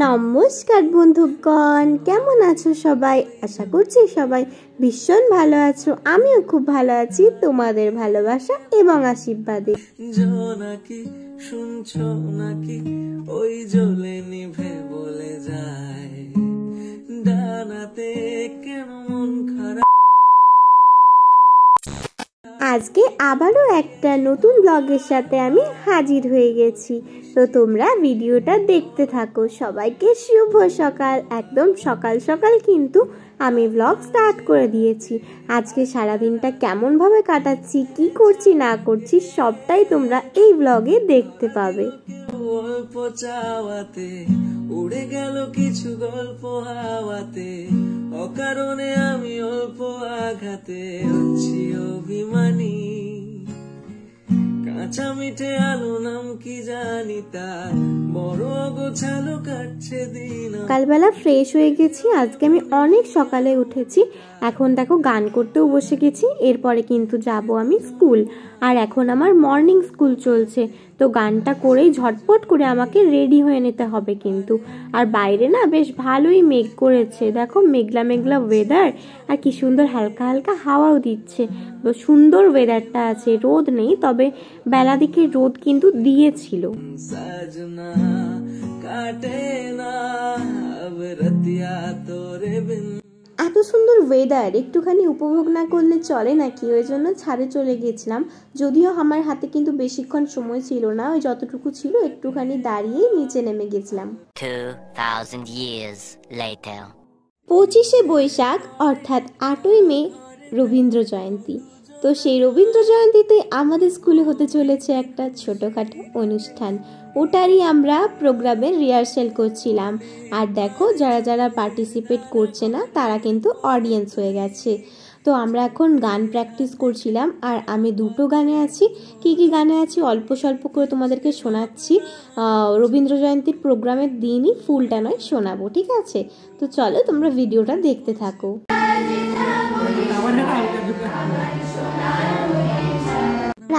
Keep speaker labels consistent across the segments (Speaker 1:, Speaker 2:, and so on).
Speaker 1: নমস্কার বন্ধুগণ, কেমন আছো সবাই? আশা করছি সবাই ভীষণ ভালো আছো। আমিও খুব ভালো আছি তোমাদের ভালোবাসা এবং আশীর্বাদে।
Speaker 2: নাকি শুনছো নাকি ওই জ্বলে নিভে বলে যায় ডানাতে কেন মন খারাপ।
Speaker 1: আজকে আবারও একটা নতুন ব্লগের সাথে আমি হাজির হয়ে গেছি। তো তোমরা ভিডিওটা দেখতে থাকো। সবাইকে শুভ সকাল। একদম সকাল সকাল কিন্তু আমি ব্লগ স্টার্ট করে দিয়েছি। আজকে সারাদিনটা কেমনভাবে কাটাচ্ছি, কি করছি না করছি সবটাই তোমরা এই ব্লগে দেখতে পাবে।
Speaker 2: অল্প চাওয়াতে উড়ে গেল কিছু গল্প হাওয়াতে, অকারণে আমি অল্প আঘাতে হচ্ছি অভিমানী। কাঁচা মিঠে আলো নাম কি জানি তার, বড় গোছালো কাটছে দিন।
Speaker 1: সকালবেলা ফ্রেশ হয়ে গেছি। আজকে আমি অনেক সকালে উঠেছি। এখন দেখো গান করতেও বসে গেছি। এরপরে কিন্তু যাব আমি স্কুল। আর এখন আমার মর্নিং স্কুল চলছে। তো গানটা করেই ঝটপট করে আমাকে রেডি হয়ে নিতে হবে কিন্তু। আর বাইরে না বেশ ভালোই মেঘ করেছে, দেখো মেঘলা মেঘলা ওয়েদার। আর কি সুন্দর হালকা হালকা হাওয়াও দিচ্ছে। সুন্দর ওয়েদারটা আছে, রোদ নেই, তবে বেলা দিকে রোদ কিন্তু দিয়েছিল।
Speaker 2: সাজনা কাটে না अब रतिया तोरे बिन।
Speaker 1: এত সুন্দর ওয়েদার একটুখানি উপভোগ না করলে চলে নাকি? ওই জন্য ছাদে চলে গিয়েছিলাম। যদিও আমার হাতে কিন্তু বেশিক্ষণ সময় ছিল না, ওই যতটুকু ছিল একটুখানি দাঁড়িয়ে নিচে নেমে গেছিলাম।
Speaker 3: 2000 years later
Speaker 1: 25শে বৈশাখ অর্থাৎ 8ই মে রবীন্দ্র জয়ন্তী। তো সেই রবীন্দ্র জয়ন্তীতে আমাদের স্কুলে হতে চলেছে একটা ছোটোখাটো অনুষ্ঠান। ওটারই আমরা প্রোগ্রামের রিহার্সাল করছিলাম। আর দেখো যারা যারা পার্টিসিপেট করছে না তারা কিন্তু অডিয়েন্স হয়ে গেছে। তো আমরা এখন গান প্র্যাকটিস করছিলাম। আর আমি দুটো গানে আছি। কি কি গানে আছি অল্প স্বল্প করে তোমাদেরকে শোনাচ্ছি। রবীন্দ্র জয়ন্তীর প্রোগ্রামের দিনই ফুলটা নয় শোনাবো, ঠিক আছে? তো চলো তোমরা ভিডিওটা দেখতে থাকো।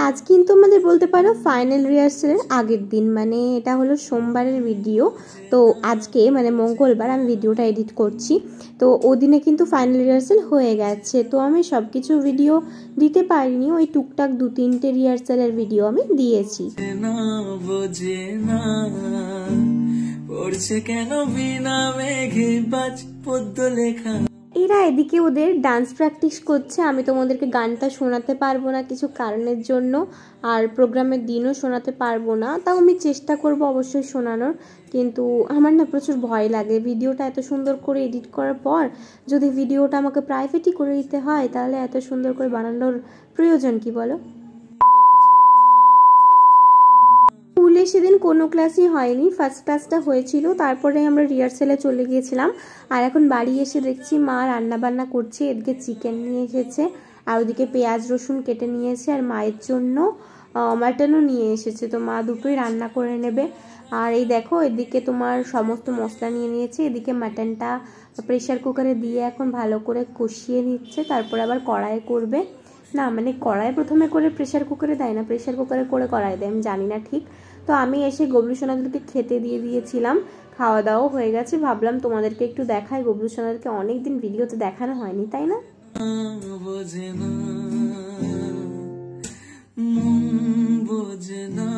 Speaker 1: আজ কিন্তু আমাদের বলতে পারো ফাইনাল রিহার্সালের আগের দিন, মানে এটা হলো সোমবারের ভিডিও। তো আজকে মানে মঙ্গলবার আমি ভিডিওটা এডিট করছি। তো ওদিনে কিন্তু ফাইনাল রিহার্সাল হয়ে গেছে। তো আমি সব কিছু ভিডিও দিতে পারিনি, ওই টুকটাক 2-3টে রিহার্সালের ভিডিও আমি দিয়েছি।
Speaker 2: বোঝে না পড়ছে কেন বিনা মেঘে বাজ পদ্য লেখা।
Speaker 1: এরা এদিকে ওদের ডান্স প্র্যাকটিস করছে। আমি তোমাদেরকে গানটা শোনাতে পারবো না কিছু কারণের জন্য, আর প্রোগ্রামের দিনও শোনাতে পারবো না। তাও আমি চেষ্টা করব অবশ্যই শোনানোর, কিন্তু আমার না প্রচুর ভয় লাগে। ভিডিওটা এত সুন্দর করে এডিট করার পর যদি ভিডিওটা আমাকে প্রাইভেটই করে দিতে হয়, তাহলে এত সুন্দর করে বানানোর প্রয়োজন কি বলো? স্কুলে সেদিন কোনো ক্লাসই হয়নি, ফার্স্ট ক্লাসটা হয়েছিল, তারপরে আমরা রিহার্সালে চলে গিয়েছিলাম। আর এখন বাড়ি এসে দেখছি মা রান্না বান্না করছে। এদিকে চিকেন নিয়ে এসেছে, আর ওদিকে পেঁয়াজ রসুন কেটে নিয়েছে, আর মায়ের জন্য মাটনও নিয়ে এসেছে। তো মা দুটোই রান্না করে নেবে। আর এই দেখো এদিকে তোমার সমস্ত মশলা নিয়ে নিয়েছে। এদিকে মাটনটা প্রেশার কুকারে দিয়ে এখন ভালো করে কষিয়ে নিচ্ছে, তারপরে আবার কড়াইয়ে করবে। না মানে কড়াইয়ে প্রথমে করে প্রেশার কুকারে দেয় না, প্রেশার কুকারে করে কড়াই দেয়, আমি জানি না ঠিক। তো আমি এসে গবলু সোনাদেরকে খেতে দিয়ে দিয়েছিলাম। খাওয়া দাওয়াও হয়ে গেছে। ভাবলাম তোমাদেরকে একটু দেখাই, গবলু সোনাদেরকে অনেকদিন ভিডিওতে দেখানো হয়নি, তাই না?
Speaker 2: বোঝে না বোঝে না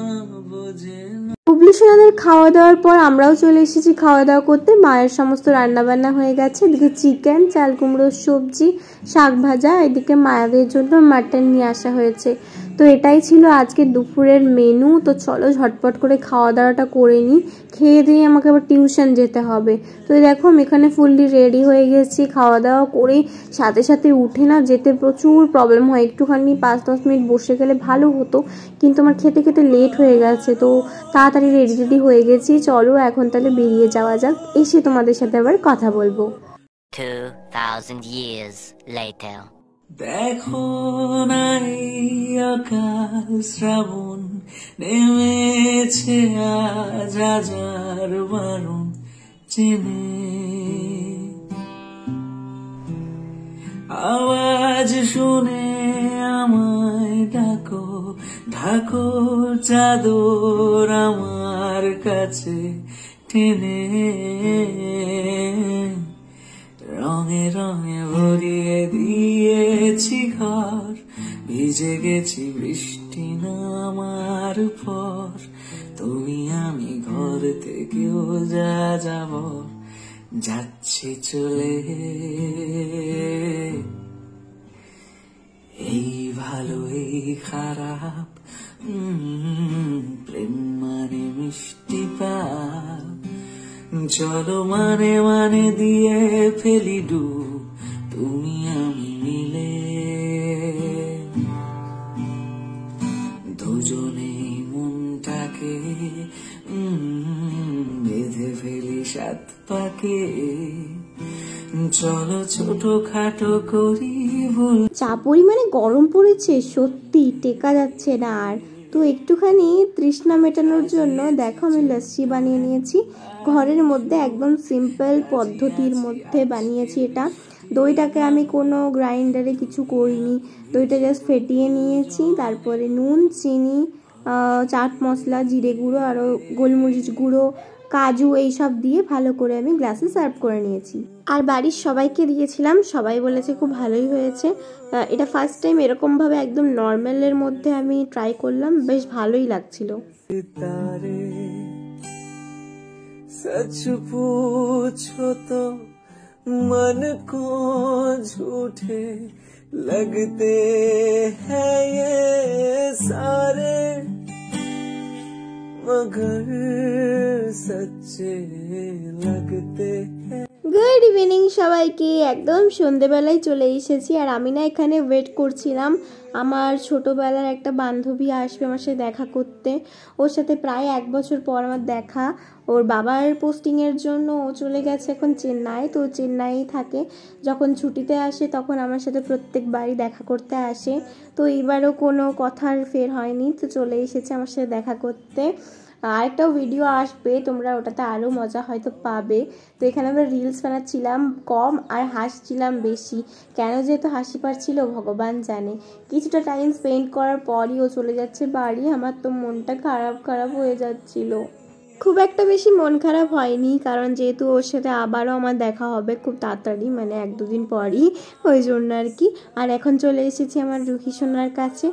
Speaker 2: বোঝে না।
Speaker 1: গবলু সোনাদের খাওয়া দাওয়ার পর আমরাও চলে এসেছি খাওয়া দাওয়া করতে। মায়ের সমস্ত রান্না বান্না হয়ে গেছে। এদিকে চিকেন, চাল কুমড়োর সবজি, শাক ভাজা, এদিকে মায়েদের জন্য মাটন নিয়ে আসা হয়েছে। তো এটাই ছিল আজকে দুপুরের মেনু। তো চলো ঝটপট করে খাওয়া দাওয়াটা করে নিই, খেয়ে দিয়ে আমাকে আবার টিউশন যেতে হবে। তো দেখো আমি এখানে ফুললি রেডি হয়ে গেছি। খাওয়া দাওয়া করে সাথে সাথে উঠে না যেতে প্রচুর প্রবলেম হয়। একটুখানি 5-10 মিনিট বসে গেলে ভালো হতো, কিন্তু আমার খেতে খেতে লেট হয়ে গেছে। তো তাড়াতাড়ি রেডি হয়ে গেছি। চলো এখন তাহলে বেরিয়ে যাওয়া যাক, এসে তোমাদের সাথে আবার কথা বলবো।
Speaker 3: 2000 years later
Speaker 2: দেখো নাই আকাল শ্রাবণ নেমেছে আজ হাজার বারণ চেনে আওয়াজ শুনে আমায় ডাকো ঢাকো চাদর আমার কাছে টেনে রঙে রঙে ভরিয়ে দিয়েছি ঘর, ভিজে গেছি বৃষ্টি নামার পর, তুমি আমি ঘর থেকেও যা যাব, যাচ্ছি চলে। এই ভালো এই খারাপ, প্রেম মানে মিষ্টি পাপ, চলো মানে মানে দিয়ে ফেলি ডুব, তুমি আমি মিলে দুজনে মনটাকে বেঁধে ফেলি সাত পাকে, চলো ছোট খাটো করি ভুল।
Speaker 1: যা পরিমাণে গরম পড়েছে সত্যি টেকা যাচ্ছে না আর। তো একটুখানি তৃষ্ণা মেটানোর জন্য দেখো আমি লস্যি বানিয়ে নিয়েছি ঘরের মধ্যে, একদম সিম্পল পদ্ধতির মধ্যে বানিয়েছি এটা। দইটাকে আমি কোনো গ্রাইন্ডারে কিছু করিনি, দইটা জাস্ট ফেটিয়ে নিয়েছি, তারপরে নুন চিনি চাট মশলা জিরে গুঁড়ো আরও গোলমরিচ গুঁড়ো কাজু এইসব দিয়ে ভালো করে আমি গ্লাসে সার্ভ করে নিয়েছি। আর বাড়ির সবাইকে দিয়েছিলাম, সবাই বলেছে খুব ভালোই হয়েছে। এটা ফার্স্ট টাইম এরকমভাবে একদম নর্মালের মধ্যে আমি ট্রাই করলাম, বেশ ভালোই লাগছিল।
Speaker 2: तारे सच पूछो तो मन को झूठे लगते हैं ये सारे, मगर सच्चे लगते हैं।
Speaker 1: গুড ইভিনিং সবাইকে, একদম সন্ধেবেলায় চলে এসেছি। আর আমি না এখানে ওয়েট করছিলাম, আমার ছোটোবেলার একটা বান্ধবী আসবে আমার সাথে দেখা করতে। ওর সাথে প্রায় 1 বছর পর আমার দেখা। ওর বাবার পোস্টিংয়ের জন্য ও চলে গেছে এখন চেন্নাই, তো চেন্নাই থাকে। যখন ছুটিতে আসে তখন আমার সাথে প্রত্যেকবারই দেখা করতে আসে। তো এবারও কোনো কথার ফের হয়নি, তো চলে এসেছে আমার সাথে দেখা করতে। আরেকটাও ভিডিও আসবে, তোমরা ওটাতে আরও মজা হয়তো পাবে। তো এখানে আমরা রিলস বানাচ্ছিলাম কম আর হাসছিলাম বেশি, কেন যেহেতু হাসি পাচ্ছিল ভগবান জানে। কিছুটা টাইম স্পেন্ড করার পরই ও চলে যাচ্ছে বাড়ি, আমার তো মনটা খারাপ হয়ে যাচ্ছিল। খুব একটা বেশি মন খারাপ হয়নি, কারণ যেহেতু ওর সাথে আবারও আমার দেখা হবে খুব তাড়াতাড়ি, মানে 1-2 দিন পরই, ওই জন্য আর কি। আর এখন চলে এসেছি আমার রুহি সোনার কাছে।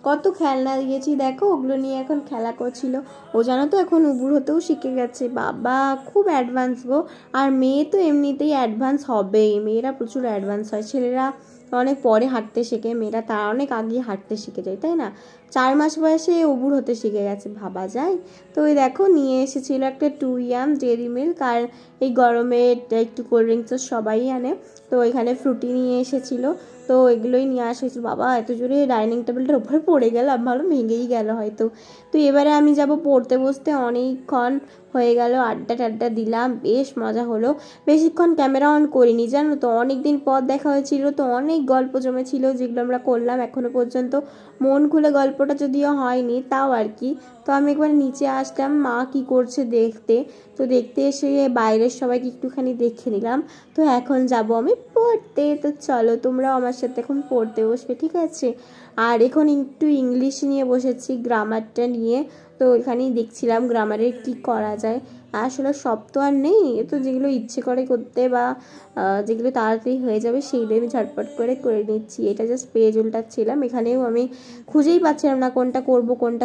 Speaker 1: কত খেলনা দিয়েছি দেখো, ওগুলো নিয়ে এখন খেলা করছিল। ও জানো তো এখন উবুর হতেও শিখে গেছে, বাবা খুব অ্যাডভান্স গো। আর মেয়ে তো এমনিতেই অ্যাডভান্স হবেই, মেয়েরা প্রচুর অ্যাডভান্স হয়, ছেলেরা অনেক পরে হাঁটতে শেখে, মেয়েরা তার অনেক আগে হাঁটতে শিখে যায়, তাই না? 4 মাস বয়সে উবুর হতে শিখে গেছে, ভাবা যায়। তো ওই দেখো নিয়ে এসেছিল একটা 2 ইয়াম ডেয়ারি মিল্ক, আর এই গরমে একটু কোল্ড ড্রিঙ্কস সবাই আনে, তো এখানে ফ্রুটি নিয়ে এসেছিলো। তো এগুলোই নিয়ে আসা হয়েছিল। বাবা এত জোরে ডাইনিং টেবিলটার উপরে পড়ে গেলাম, ভালো ভেঙেই গেল হয়তো। তো এবারে আমি যাব পড়তে বসতে, অনেকক্ষণ হয়ে গেল, আড্ডা টাড্ডা দিলাম, বেশ মজা হলো। বেশিক্ষণ ক্যামেরা অন করিনি জানো তো, অনেক দিন পর দেখা হয়েছিল, তো অনেক গল্প জমেছিল যেগুলো আমরা করলাম এখনো পর্যন্ত। মন খুলে গল্পটা যদিও হয়নি, তাও আর কি। তো আমি একবার নিচে আসলাম মা কি করছে দেখতে, তো দেখতে এসে বাইরের সবাইকে একটুখানি দেখে নিলাম। তো এখন যাব আমি পড়তে, তো চলো তোমরাও আমার সাথে এখন পড়তে বসবে, ঠিক আছে? আর এখন একটু ইংলিশ নিয়ে বসেছি, গ্রামারটা নিয়ে। তো এখানেই দেখছিলাম গ্রামারের কি করা যায়। আসলে সব তো আর নেই, তো যেগুলো ইচ্ছে করে করতে বা যেগুলো তাড়াতাড়ি হয়ে যাবে সেইগুলো আমি ঝটপট করে নিচ্ছি। এটা জাস্ট পেজ উল্টাচ্ছিলাম, এখানেও আমি খুঁজেই পাচ্ছিলাম না কোনটা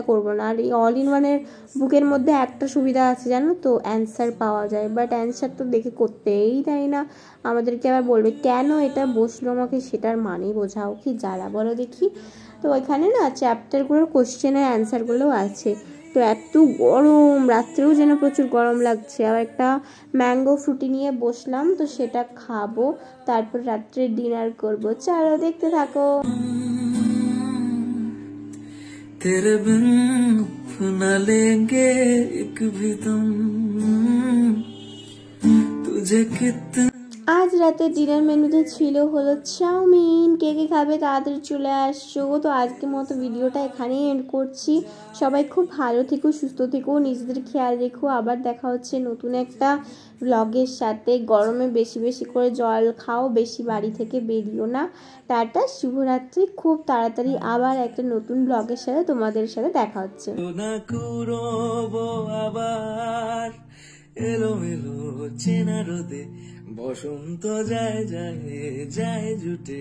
Speaker 1: করব না। আর এই অল ইন ওয়ানের বুকের মধ্যে একটা সুবিধা আছে জানো তো, অ্যান্সার পাওয়া যায়, বাট অ্যান্সার তো দেখে করতেই দেয় না। আমাদেরকে আবার বলবে কেন এটা বসলো, আমাকে সেটার মানেই বোঝাও কি যারা, বলো দেখি। তো এখানে না চ্যাপ্টারগুলোর কোশ্চেনের অ্যান্সারগুলোও আছে। তো এত গরম, রাত্রেও যেন প্রচুর গরম লাগছে। আর একটা ম্যাঙ্গো ফ্রুটি নিয়ে বসলাম, তো সেটা খাবো, তারপর রাত্রে ডিনার করব। চলো দেখতে থাকো।
Speaker 2: तेरे बिन अपना लेंगे एक भी तुम, तुझे कितना।
Speaker 1: আজ রাতে ডিনার মেনুতে ছিল হলো চাউমিন। কে কে খাবে তাড়াতাড়ি চলে আসছো। তো আজকের মতো ভিডিওটা এখানেই এন্ড করছি। সবাই খুব ভালো থেকো, সুস্থ থেকো, নিজেদের খেয়াল রেখো। আবার দেখা হচ্ছে নতুন একটা ব্লগের সাথে। গরমে বেশি বেশি করে জল খাও, বেশি বাড়ি থেকে বেরিও না। টাটা, শুভরাত্রি। খুব তাড়াতাড়ি আবার একটা নতুন ব্লগের সাথে তোমাদের সাথে দেখা হচ্ছে।
Speaker 2: না করবো আবার এলো মেলো চেনা রোদে বসন্ত যায় যায় যায় জুটে